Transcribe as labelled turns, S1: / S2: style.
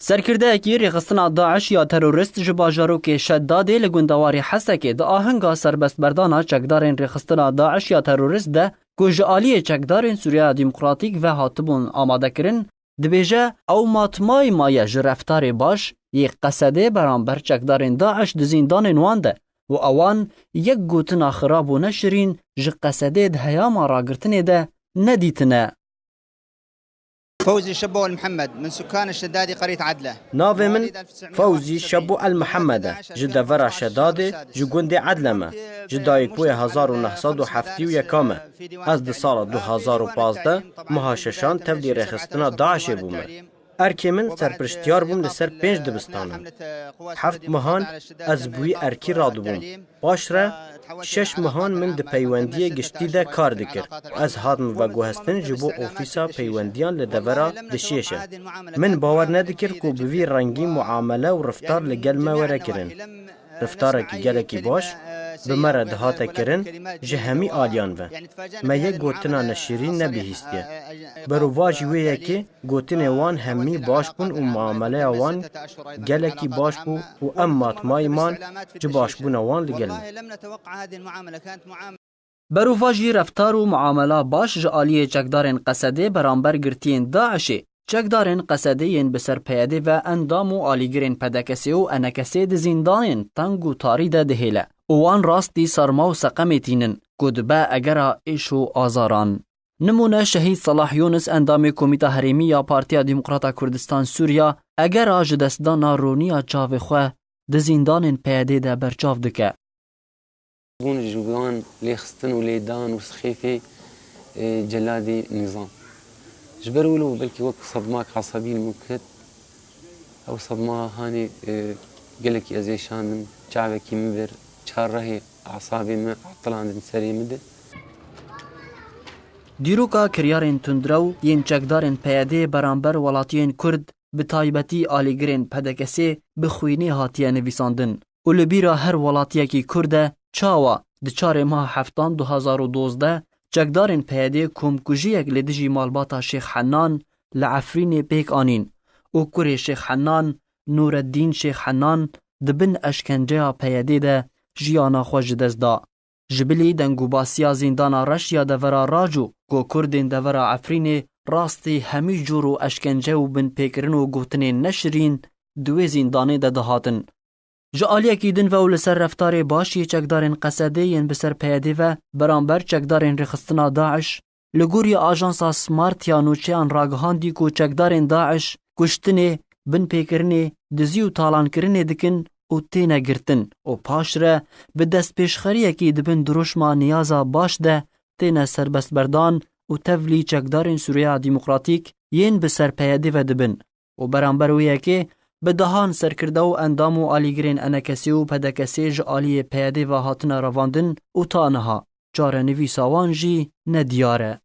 S1: سرکردهکی رخصتنا داعش یا تروریست ji bajarokê Şeddadê li gundewari Hesekê di ahinga serbestberdana çekdarên rêxistina Daeş ya terorist de ku ji aliyê çekdarên Sûriya Demokratîk ve hatibûn amadekirin, dibêje ew matmayê maye ji reftarê baş yê Qesedê beramber çekdarên Daeş di zîndanên wan de û ewan yek gotina xirab û neşirîn ji Qesedê di heyama ragirtinê de nedîtine.
S2: فوزي شبو المحمد من سكان الشدادي قرية عدلة.
S3: ناوي من فوزي شبو المحمد جدفرا شدادي جوندي عدلة ما جدايك بوي 1970 يكامه از دي سال 2015 مهاششان تفدي رخصتنا داعش بومه. ارکی من سرپرشتیار بوم لسر 5 دبستانم. 7 ماهان از بوی ارکی رادو بوم. باشره 6 ماهان من د پیوندی گشتی ده کار دکر. از هادم و گوهستن جبو اوفیسا پیوندیان لدورا دشیشه. من باور ندکر کو بوی رنگی معامله و رفتار لگل ما وره کرن. رفتاره کی گلکی باش بمره دهاته کرن جهمی آلیان و ما یک گوتنا نشیرین نبیهیستیه. برو واجی ویه که گوتن وان همی باش بون و معامله وان گلکی باش بو و امات مایمان جه باش بون وان لگلن.
S1: برو واجی رفتار و معامله باش جالیه چکدارن قصده برانبر گرتین داعشه. چکدارن قصدهین بسر پیاده و اندام و آلیگرین پدکسی و انکسی ده زیندانین تنگ و تاری ده دهیله. اوان راستی سرما و سقمتینن گدبه اگرا ایش و آزاران. نمونه شهید صلاح یونس اندام کمیته حریمی یا پارتیا دموکراتا کردستان سوریا اگرا جدستدان رونیا چاو خواه ده زیندانین پیاده ده برچاو دکه.
S4: بون جوان لیخستن و لیدان و سخیفه جلادی نظام. جبرولو بلكي وقت صدمات عصبية ممكن أو صدمة هاني قلك أزيشان شعبكي مبر شاره أعصابي ما عطلان سري مده.
S1: دیروکا کریارین تندرو ین چکدارین پیاده برانبر ولاتیین کرد به تایبەتی آلیگرین پدکسی بخوینی هاتیه نویساندن. و لبیرا هر ولاتیه کی کرده چاوا دچار ماه هفتان 2012 چکدارین پیاده کمکوژیک لدیجی مالباتا شیخ حنان لعفرین پیک آنین و کری شیخ حنان نورالدین شیخ حنان دبن اشکنجه پیاده ده جیانا خوش دزدا. جبلی دنگو باسیا زیندانا رشیا دورا راجو گو کردین دورا عفرین راستی همی جورو اشکنجه و بن پیکرن و گوتنین نشرین دوی زیندانه ده دهاتن. جالیه کی دن و لسر رفتار باشی چکدارین قصده ین بسر پیاده و برانبر چکدارین رخصتنا داعش لگوری آژانسا سمارت یا نوچیان راگهاندی کو چکدارین داعش کشتنه بن پیکرنه دزی و تالان کرنه دکن و تینه گرتن و پاشره به دست پیشخریه کی دبن دروشما نیازا باش ده تینه سربست بردان و تفلی چکدارین سوریا دموکراتیک ین بسر پیاده و دبن و برانبر ویه که به دهان سرکرده و اندام و آلیگرین انکسی و پدکسی جالی پیاده و هاتن رواندن و تانها جار نویساوان جی ندیاره.